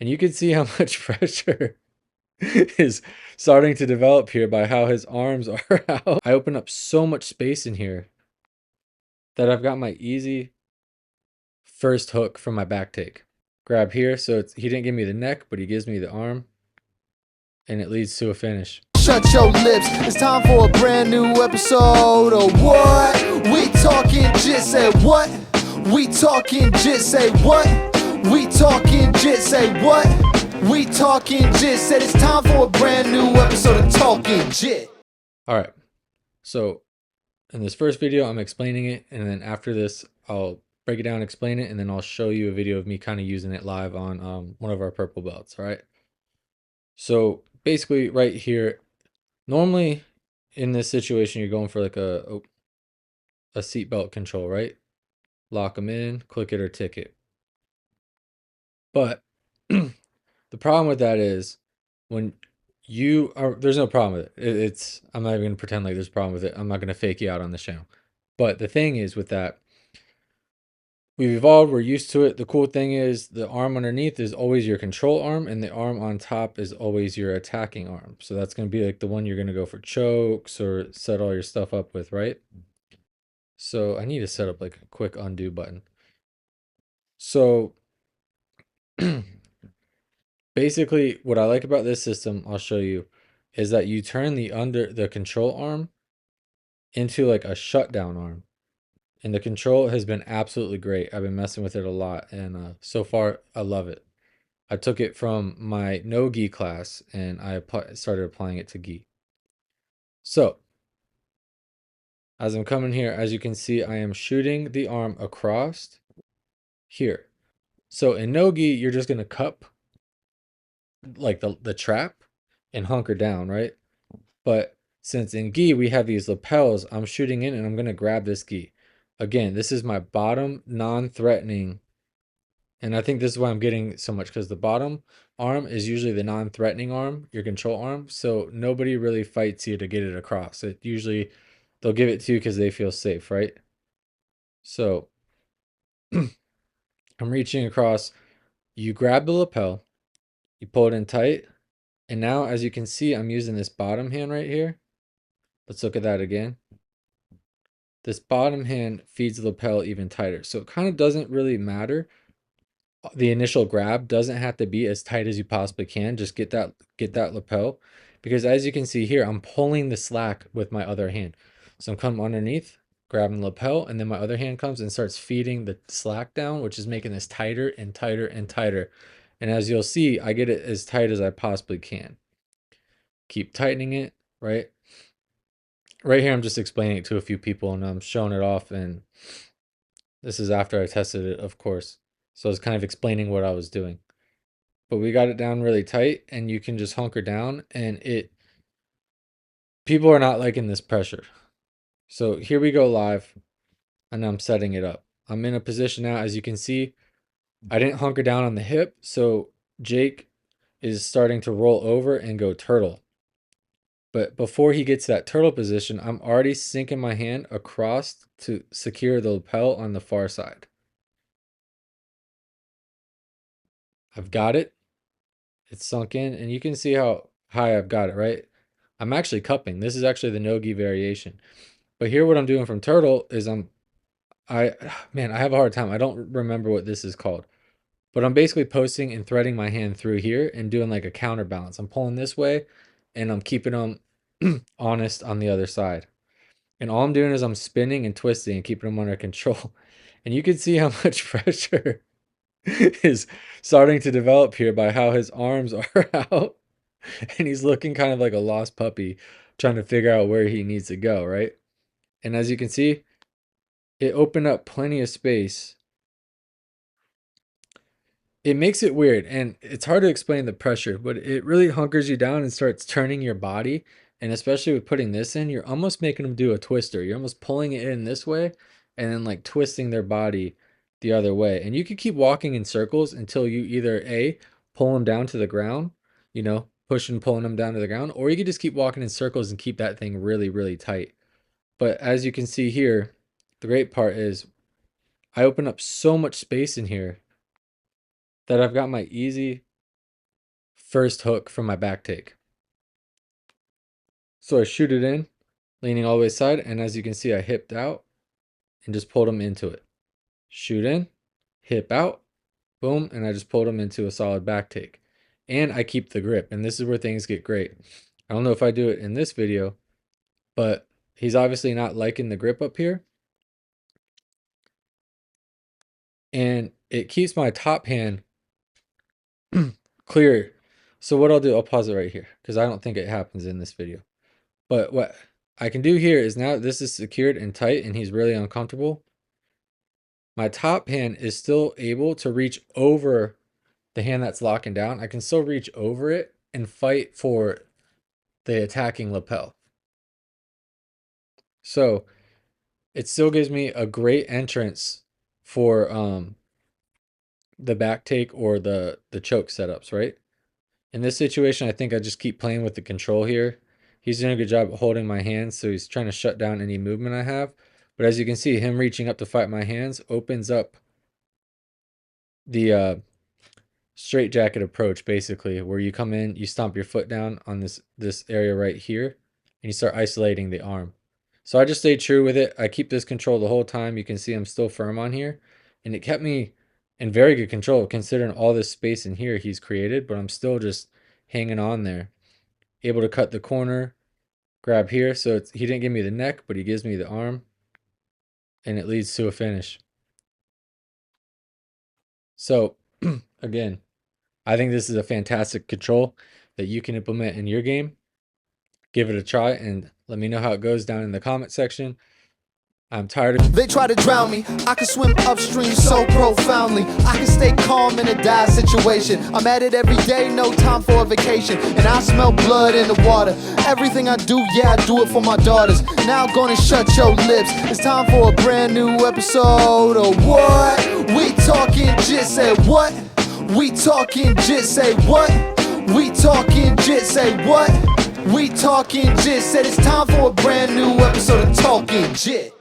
And you can see how much pressure is starting to develop here by how his arms are out. I open up so much space in here that I've got my easy first hook from my back take. Grab here, so he didn't give me the neck, but he gives me the arm, and it leads to a finish. Shut your lips, it's time for a brand new episode of what? We talking jit, say what? We talking jit, say what? We talking jit, say what? We talking jit, said it's time for a brand new episode of Talking Jit. Alright, so in this first video, I'm explaining it, and then after this, I'll break it down, explain it, and then I'll show you a video of me kind of using it live on one of our purple belts, alright? So basically right here, normally in this situation, you're going for like a seatbelt control, right? Lock them in, click it or ticket. But the problem with that is when you are, there's no problem with it. I'm not even going to pretend like there's a problem with it. I'm not going to fake you out on this channel. But the thing is with that, we've evolved, we're used to it. The cool thing is the arm underneath is always your control arm, and the arm on top is always your attacking arm. So that's going to be like the one you're going to go for chokes or set all your stuff up with, right? So I need to set up like a quick undo button. So basically what I like about this system, I'll show you, is that you turn the control arm into like a shutdown arm. And the control has been absolutely great. I've been messing with it a lot, and so far I love it. I took it from my no gi class, and I started applying it to gi. So as I'm coming here, as you can see, I am shooting the arm across here. So in no gi, you're just gonna cup like the trap and hunker down, right? But since in gi we have these lapels, I'm shooting in and I'm gonna grab this gi. Again, this is my bottom non-threatening. And I think this is why I'm getting so much, because the bottom arm is usually the non-threatening arm, your control arm. So nobody really fights you to get it across. It usually, they'll give it to you because they feel safe, right? So I'm reaching across. You grab the lapel, you pull it in tight. And now, as you can see, I'm using this bottom hand right here. Let's look at that again. This bottom hand feeds the lapel even tighter. So it kind of doesn't really matter. The initial grab doesn't have to be as tight as you possibly can. Just get that lapel, because as you can see here, I'm pulling the slack with my other hand. So I'm coming underneath, grabbing the lapel, and then my other hand comes and starts feeding the slack down, which is making this tighter and tighter and tighter. And as you'll see, I get it as tight as I possibly can. Keep tightening it, right? Right here, I'm just explaining it to a few people and I'm showing it off, and this is after I tested it, of course. So I was kind of explaining what I was doing. But we got it down really tight, and you can just hunker down, and people are not liking this pressure. So here we go live, and I'm setting it up. I'm in a position now, as you can see, I didn't hunker down on the hip, so Jake is starting to roll over and go turtle. But before he gets that turtle position, I'm already sinking my hand across to secure the lapel on the far side. I've got it. It's sunk in, and you can see how high I've got it, right? I'm actually cupping. This is actually the no-gi variation. But here what I'm doing from turtle is man, I have a hard time. I don't remember what this is called. But I'm basically posting and threading my hand through here and doing like a counterbalance. I'm pulling this way and I'm keeping them honest on the other side. And all I'm doing is I'm spinning and twisting and keeping them under control. And you can see how much pressure is starting to develop here by how his arms are out. And he's looking kind of like a lost puppy trying to figure out where he needs to go, right? And as you can see, it opened up plenty of space. It makes it weird, and it's hard to explain the pressure, but it really hunkers you down and starts turning your body. And especially with putting this in, you're almost making them do a twister. You're almost pulling it in this way and then like twisting their body the other way. And you can keep walking in circles until you either A, pull them down to the ground, pushing, pulling them down to the ground, or you can just keep walking in circles and keep that thing really, really tight. But as you can see here, the great part is I open up so much space in here that I've got my easy first hook from my back take. So I shoot it in, leaning all the way side, and as you can see, I hipped out and just pulled him into it. Shoot in, hip out, boom, and I just pulled him into a solid back take. And I keep the grip, and this is where things get great. I don't know if I do it in this video, but he's obviously not liking the grip up here. And it keeps my top hand clear. So what I'll do, I'll pause it right here because I don't think it happens in this video. But what I can do here is now this is secured and tight and he's really uncomfortable. My top hand is still able to reach over the hand that's locking down. I can still reach over it and fight for the attacking lapel. So it still gives me a great entrance for the back take or the choke setups, right? In this situation, I think I just keep playing with the control here. He's doing a good job of holding my hands, so he's trying to shut down any movement I have. But as you can see, him reaching up to fight my hands opens up the straight jacket approach, basically, where you come in, you stomp your foot down on this area right here, and you start isolating the arm. So I just stay true with it. I keep this control the whole time. You can see I'm still firm on here, and it kept me in very good control considering all this space in here he's created, but I'm still just hanging on there. Able to cut the corner, grab here. So he didn't give me the neck, but he gives me the arm, and it leads to a finish. So again, I think this is a fantastic control that you can implement in your game. Give it a try and let me know how it goes down in the comment section. I'm tired of... They try to drown me, I can swim upstream so profoundly. I can stay calm in a dire situation. I'm at it every day, no time for a vacation. And I smell blood in the water. Everything I do, yeah, I do it for my daughters. Now I'm gonna shut your lips. It's time for a brand new episode of What? We Talking Jit, say what? We talking jit, say what? We talking jit, say what? We talking jit, said it's time for a brand new episode of Talking Jit.